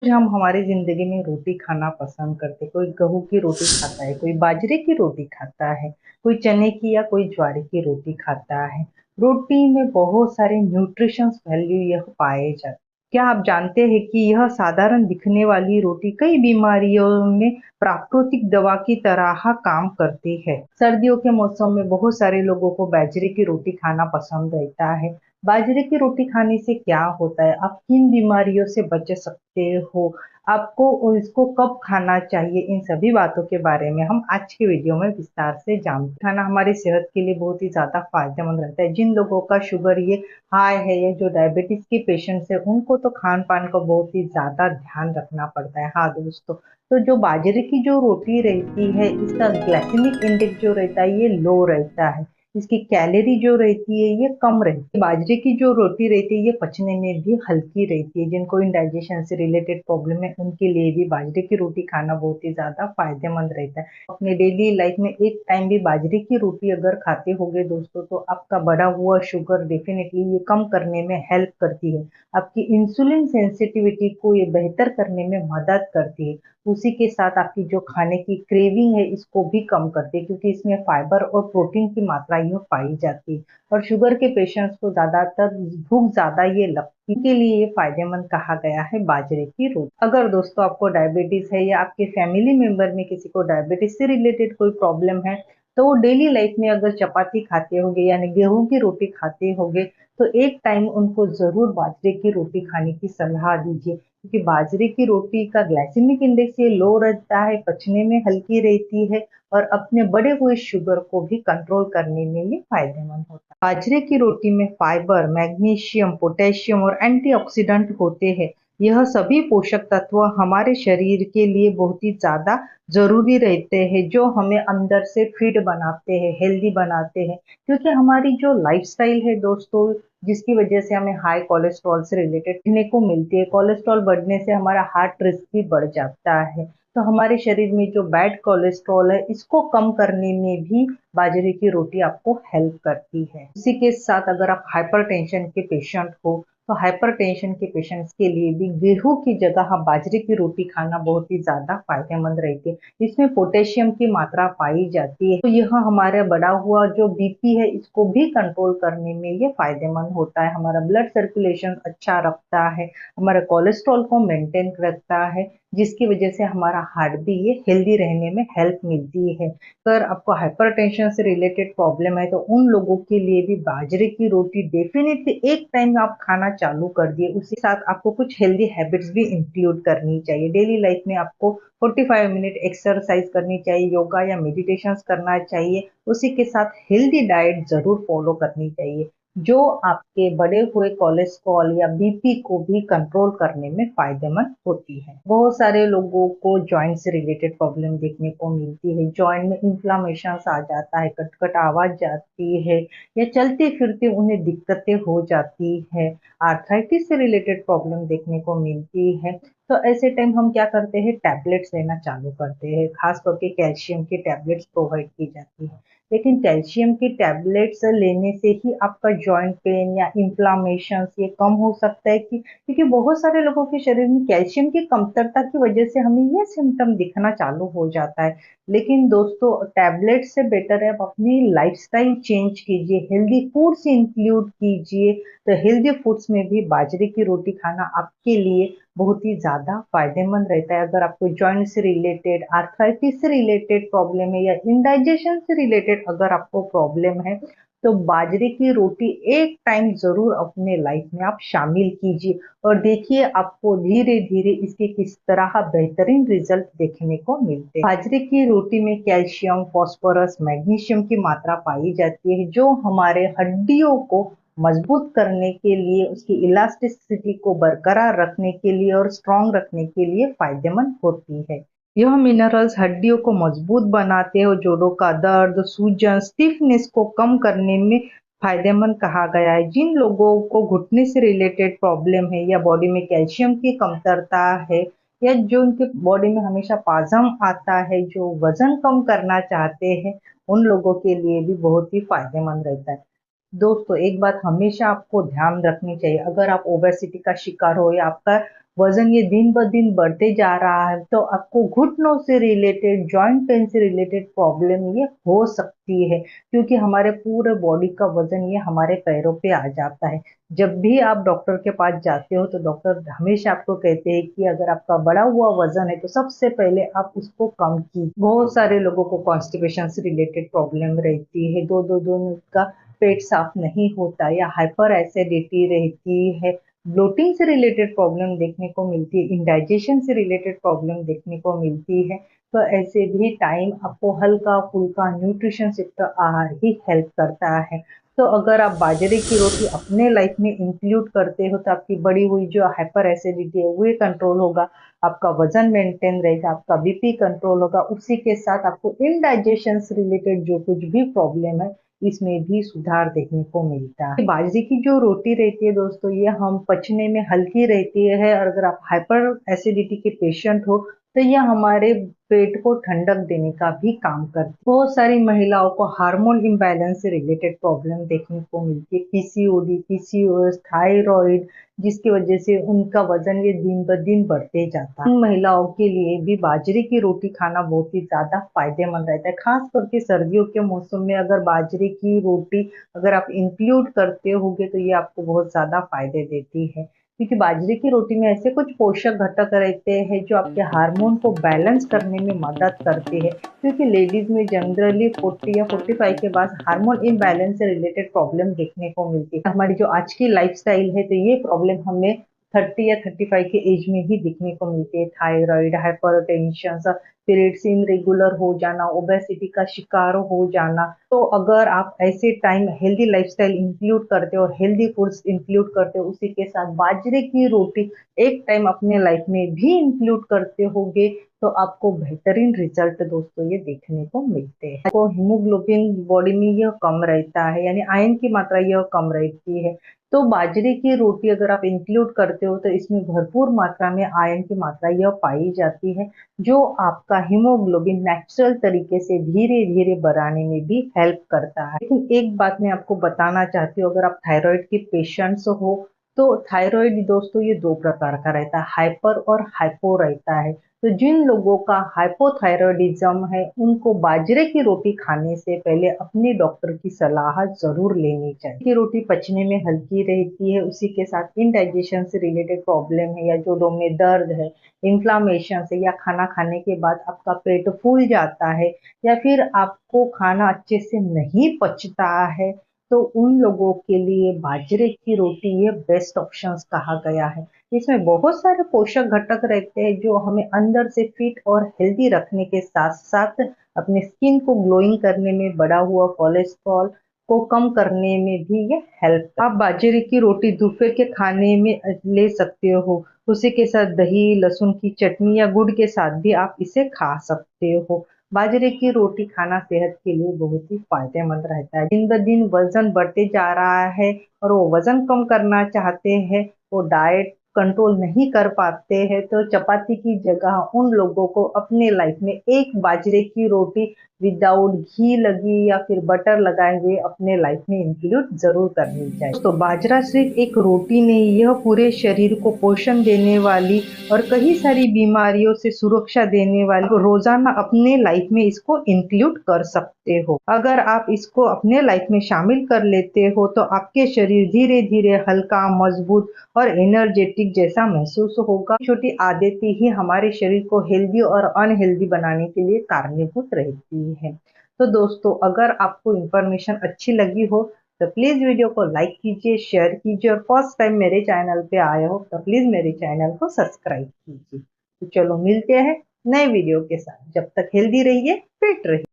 हम हमारी ज़िंदगी में रोटी खाना पसंद करते हैं। कोई गेहूँ की रोटी खाता है, कोई बाजरे की रोटी खाता है, कोई चने की या कोई ज्वार की रोटी खाता है। रोटी में बहुत सारे न्यूट्रिशंस वैल्यू यह पाए जाते हैं। क्या आप जानते हैं कि यह साधारण दिखने वाली रोटी कई बीमारियों में प्राकृतिक दवा की तरह काम करती है। सर्दियों के मौसम में बहुत सारे लोगों को बाजरे की रोटी खाना पसंद रहता है। बाजरे की रोटी खाने से क्या होता है? आप किन बीमारियों से बच सकते हो? आपको इसको कब खाना चाहिए? इन सभी बातों के बारे में हम आज के वीडियो में विस्तार से जानते हैं। खाना हमारी सेहत के लिए बहुत ही ज़्यादा फायदेमंद रहता है। जिन लोगों का शुगर ये हाई है या जो डायबिटीज़ के पेशेंट्स हैं, उनको तो खान-पान का बहुत ही ज़्यादा ध्यान रखना पड़ता है। हाँ दोस्तों, तो जो बाजरे की जो रोटी रहती है, इसका ग्लाइसेमिक इंडेक्स जो रहता है, ये लो रहता है। इसकी कैलोरी जो रहती है ये कम रहती है। बाजरे की जो रोटी रहती है ये पचने में भी हल्की रहती है। जिनको इंडाइजेशन से रिलेटेड प्रॉब्लम है उनके लिए भी बाजरे की रोटी खाना बहुत ही ज़्यादा फायदेमंद रहता है। अपने डेली लाइफ में एक टाइम भी बाजरे की रोटी अगर खाते होगे दोस्तों, तो आपका बढ़ा हुआ शुगर डेफिनेटली ये कम करने में हेल्प करती है। आपकी इंसुलिन सेंसिटिविटी को ये बेहतर करने में मदद करती है। उसी के साथ आपकी जो खाने की क्रेविंग है इसको भी कम करती है, क्योंकि इसमें फाइबर और प्रोटीन की मात्रा यूँ पाई जाती है। और शुगर के पेशेंट्स को ज़्यादातर भूख ज़्यादा ये लगती है, के लिए ये फायदेमंद कहा गया है बाजरे की रोटी। अगर दोस्तों आपको डायबिटीज़ है या आपके फैमिली मेंबर में किसी को डायबिटीज़ से रिलेटेड कोई प्रॉब्लम है, तो वो डेली लाइफ में अगर चपाती खाते होंगे यानी गेहूँ की रोटी खाते होंगे, तो एक टाइम उनको ज़रूर बाजरे की रोटी खाने की सलाह दीजिए। क्योंकि बाजरे की रोटी का ग्लाइसेमिक इंडेक्स ये लो रहता है, पचने में हल्की रहती है और अपने बढ़े हुए शुगर को भी कंट्रोल करने में ये फायदेमंद होता है। बाजरे की रोटी में फाइबर, मैग्नीशियम, पोटेशियम और एंटीऑक्सीडेंट होते हैं। यह सभी पोषक तत्व हमारे शरीर के लिए बहुत ही ज़्यादा ज़रूरी रहते हैं, जो हमें अंदर से फिट बनाते हैं, हेल्दी बनाते हैं। क्योंकि हमारी जो लाइफ़स्टाइल है दोस्तों, जिसकी वजह से हमें हाई कोलेस्ट्रॉल से रिलेटेड देखने को मिलती है। कोलेस्ट्रॉल बढ़ने से हमारा हार्ट रिस्क भी बढ़ जाता है। तो हमारे शरीर में जो बैड कोलेस्ट्रॉल है इसको कम करने में भी बाजरे की रोटी आपको हेल्प करती है। इसी के साथ अगर आप हाइपरटेंशन के पेशेंट हो, तो हाइपरटेंशन के पेशेंट्स के लिए भी गेहूँ की जगह आप बाजरे की रोटी खाना बहुत ही ज़्यादा फायदेमंद रहती है। इसमें पोटेशियम की मात्रा पाई जाती है, तो यह हमारा बढ़ा हुआ जो बीपी है इसको भी कंट्रोल करने में ये फायदेमंद होता है। हमारा ब्लड सर्कुलेशन अच्छा रखता है, हमारे कोलेस्ट्रॉल को मेंटेन रखता है, जिसकी वजह से हमारा हार्ट भी ये हेल्दी रहने में हेल्प मिलती है। अगर आपको हाइपरटेंशन से रिलेटेड प्रॉब्लम है तो उन लोगों के लिए भी बाजरे की रोटी डेफिनेटली एक टाइम आप खाना चालू कर दिए। उसी के साथ आपको कुछ हेल्दी हैबिट्स भी इंक्लूड करनी चाहिए। डेली लाइफ में आपको 45 मिनट एक्सरसाइज करनी चाहिए, योगा या मेडिटेशंस करना चाहिए। उसी के साथ हेल्दी डाइट ज़रूर फॉलो करनी चाहिए, जो आपके बढ़े हुए कोलेस्ट्रॉल या बीपी को भी कंट्रोल करने में फायदेमंद होती है। बहुत सारे लोगों को जॉइंट से रिलेटेड प्रॉब्लम देखने को मिलती है। जॉइंट में इन्फ्लामेशन आ जाता है, कट-कट आवाज़ जाती है या चलते-फिरते उन्हें दिक्कतें हो जाती है। आर्थराइटिस से रिलेटेड प्रॉब्लम देखने को मिलती है। तो ऐसे टाइम हम क्या करते हैं, टैबलेट्स लेना चालू करते हैं। खास करके कैल्शियम की टैबलेट्स प्रोवाइड की जाती है। लेकिन कैल्शियम की टैबलेट्स लेने से ही आपका जॉइंट पेन या इन्फ्लामेशंस ये कम हो सकता है, कि क्योंकि बहुत सारे लोगों के शरीर में कैल्शियम की कमतरता की वजह से हमें ये सिम्पटम दिखना चालू हो जाता है। लेकिन दोस्तों, टैबलेट से बेटर है आप अपनी लाइफस्टाइल चेंज कीजिए, हेल्दी फूड्स इंक्लूड कीजिए। तो हेल्दी फूड्स में भी बाजरे की रोटी खाना आपके लिए बहुत ही ज़्यादा फ़ायदेमंद रहता है। अगर आपको जॉइंट से रिलेटेड, आर्थराइटिस से रिलेटेड प्रॉब्लम है या इंडाइजेशन से रिलेटेड अगर आपको प्रॉब्लम है, तो बाजरे की रोटी एक टाइम ज़रूर अपने लाइफ में आप शामिल कीजिए और देखिए आपको धीरे-धीरे इसके किस तरह बेहतरीन रिज़ल्ट देखने को मिलते हैं। बाजरे की रोटी में कैल्शियम, फास्फोरस, मैग्नीशियम की मात्रा पाई जाती है, जो हमारे हड्डियों को मजबूत करने के लिए, उसकी इलास्टिसिटी को बरकरार रखने के लिए और स्ट्रॉन्ग रखने के लिए फायदेमंद होती है। यह मिनरल्स हड्डियों को मजबूत बनाते हैं और जोड़ों का दर्द, सूजन, स्टिफनेस को कम करने में फायदेमंद कहा गया है। जिन लोगों को घुटने से रिलेटेड प्रॉब्लम है या बॉडी में कैल्शियम की कमतरता है या जो उनके बॉडी में हमेशा पाजम आता है, जो वजन कम करना चाहते हैं, उन लोगों के लिए भी बहुत ही फायदेमंद रहता है। दोस्तों, एक बात हमेशा आपको ध्यान रखनी चाहिए, अगर आप ओबेसिटी का शिकार हो या आपका वजन ये दिन ब दिन बढ़ते जा रहा है तो आपको घुटनों से रिलेटेड, जॉइंट पेन से रिलेटेड प्रॉब्लम ये हो सकती है, क्योंकि हमारे पूरे बॉडी का वजन ये हमारे पैरों पे आ जाता है। जब भी आप डॉक्टर के पास जाते हो तो डॉक्टर हमेशा आपको कहते हैं कि अगर आपका बढ़ा हुआ वजन है तो सबसे पहले आप उसको कम कीजिए। बहुत सारे लोगों को कॉन्स्टिपेशन से रिलेटेड प्रॉब्लम रहती है, दो दो दिन का पेट साफ नहीं होता या हाइपर एसिडिटी रहती है, ब्लोटिंग से रिलेटेड प्रॉब्लम देखने को मिलती है, इंडाइजेशन से रिलेटेड प्रॉब्लम देखने को मिलती है। तो ऐसे भी टाइम आपको हल्का फुल्का न्यूट्रिशन युक्त आहार ही हेल्प करता है। तो अगर आप बाजरे की रोटी अपने लाइफ में इंक्लूड करते हो तो आपकी बढ़ी हुई जो हाइपर एसिडिटी है वो कंट्रोल होगा, आपका वजन मेंटेन रहेगा, आपका बीपी कंट्रोल होगा, उसी के साथ आपको इंडाइजेशन से रिलेटेड जो कुछ भी प्रॉब्लम है इसमें भी सुधार देखने को मिलता है। बाजरे की जो रोटी रहती है दोस्तों ये हम पचने में हल्की रहती है, और अगर आप हाइपर एसिडिटी के पेशेंट हो तो यह हमारे पेट को ठंडक देने का भी काम करती है। बहुत सारी महिलाओं को हार्मोन इम्बैलेंस से रिलेटेड प्रॉब्लम देखने को मिलती है, पीसीओडी, पीसीओएस, थायराइड, जिसकी वजह से उनका वजन ये दिन ब दिन बढ़ते जाता है। उन महिलाओं के लिए भी बाजरे की रोटी खाना बहुत ही ज्यादा फायदेमंद रहता है, खास करके सर्दियों के मौसम में अगर बाजरे की रोटी अगर आप इंक्लूड करते होगे तो ये आपको बहुत ज्यादा फायदे देती है, क्योंकि बाजरे की रोटी में ऐसे कुछ पोषक घटक रहते हैं जो आपके हार्मोन को बैलेंस करने में मदद करते हैं, क्योंकि लेडीज में जनरली 40 या 45 के बाद हार्मोन इम्बैलेंस से रिलेटेड प्रॉब्लम देखने को मिलती है। हमारी जो आज की लाइफस्टाइल है तो ये प्रॉब्लम हमें 30 या 35 के एज में ही दिखने को मिलती है। थायराइड, हाइपरटेंशन, पीरियड्स इरेगुलर हो जाना, ओबेसिटी का शिकार हो जाना। तो अगर आप ऐसे टाइम हेल्दी लाइफस्टाइल इंक्लूड करते हो, हेल्दी फूड्स इंक्लूड करते हो, उसी के साथ बाजरे की रोटी एक टाइम अपने लाइफ में भी इंक्लूड करते होगे तो आपको बेहतरीन रिजल्ट दोस्तों ये देखने को मिलते हैं। तो हीमोग्लोबिन बॉडी में यह कम रहता है, यानी आयरन की मात्रा यह कम रहती है। तो बाजरे की रोटी अगर आप इंक्लूड करते हो तो इसमें भरपूर मात्रा में आयरन की मात्रा यह पाई जाती है, जो आपका हीमोग्लोबिन नेचुरल तरीके से धीरे धीरे बढ़ाने में भी हेल्प करता है। लेकिन एक बात मैं आपको बताना चाहती हूँ, अगर आप थायराइड के पेशेंट्स हो तो थायराइड दोस्तों ये दो प्रकार का रहता है, हाइपर और हाइपो रहता है। तो जिन लोगों का हाइपोथायरॉयडिज्म है उनको बाजरे की रोटी खाने से पहले अपने डॉक्टर की सलाह जरूर लेनी चाहिए। की रोटी पचने में हल्की रहती है, उसी के साथ इंडाइजेशन से रिलेटेड प्रॉब्लम है या जोड़ों में दर्द है, इन्फ्लामेशन से, या खाना खाने के बाद आपका पेट फूल जाता है, या फिर आपको खाना अच्छे से नहीं पचता है, तो उन लोगों के लिए बाजरे की रोटी ये बेस्ट ऑप्शंस कहा गया है। इसमें बहुत सारे पोषक घटक रहते हैं जो हमें अंदर से फिट और हेल्दी रखने के साथ साथ अपने स्किन को ग्लोइंग करने में, बढ़ा हुआ कोलेस्ट्रॉल को कम करने में भी ये हेल्प। आप बाजरे की रोटी दोपहर के खाने में ले सकते हो, उसी के साथ दही, लहसुन की चटनी या गुड़ के साथ भी आप इसे खा सकते हो। बाजरे की रोटी खाना सेहत के लिए बहुत ही फायदेमंद रहता है। दिन ब दिन वजन बढ़ते जा रहा है और वो वजन कम करना चाहते हैं, वो डाइट कंट्रोल नहीं कर पाते हैं, तो चपाती की जगह उन लोगों को अपने लाइफ में एक बाजरे की रोटी विदाउट घी लगी या फिर बटर लगाए हुए अपने लाइफ में इंक्लूड जरूर करनी चाहिए। तो बाजरा सिर्फ एक रोटी नहीं, यह पूरे शरीर को पोषण देने वाली और कई सारी बीमारियों से सुरक्षा देने वाली, रोजाना अपने लाइफ में इसको इंक्लूड कर सकते हो। अगर आप इसको अपने लाइफ में शामिल कर लेते हो तो आपके शरीर धीरे धीरे हल्का, मजबूत और एनर्जेटिक जैसा महसूस होगा। छोटी आदतें ही हमारे शरीर को हेल्दी और अनहेल्दी बनाने के लिए कारणीभूत रहती है। तो दोस्तों अगर आपको इन्फॉर्मेशन अच्छी लगी हो तो प्लीज वीडियो को लाइक कीजिए, शेयर कीजिए, और फर्स्ट टाइम मेरे चैनल पे आए हो तो प्लीज मेरे चैनल को सब्सक्राइब कीजिए। तो चलो मिलते हैं नए वीडियो के साथ, जब तक हेल्दी रहिए, फिट रहिए।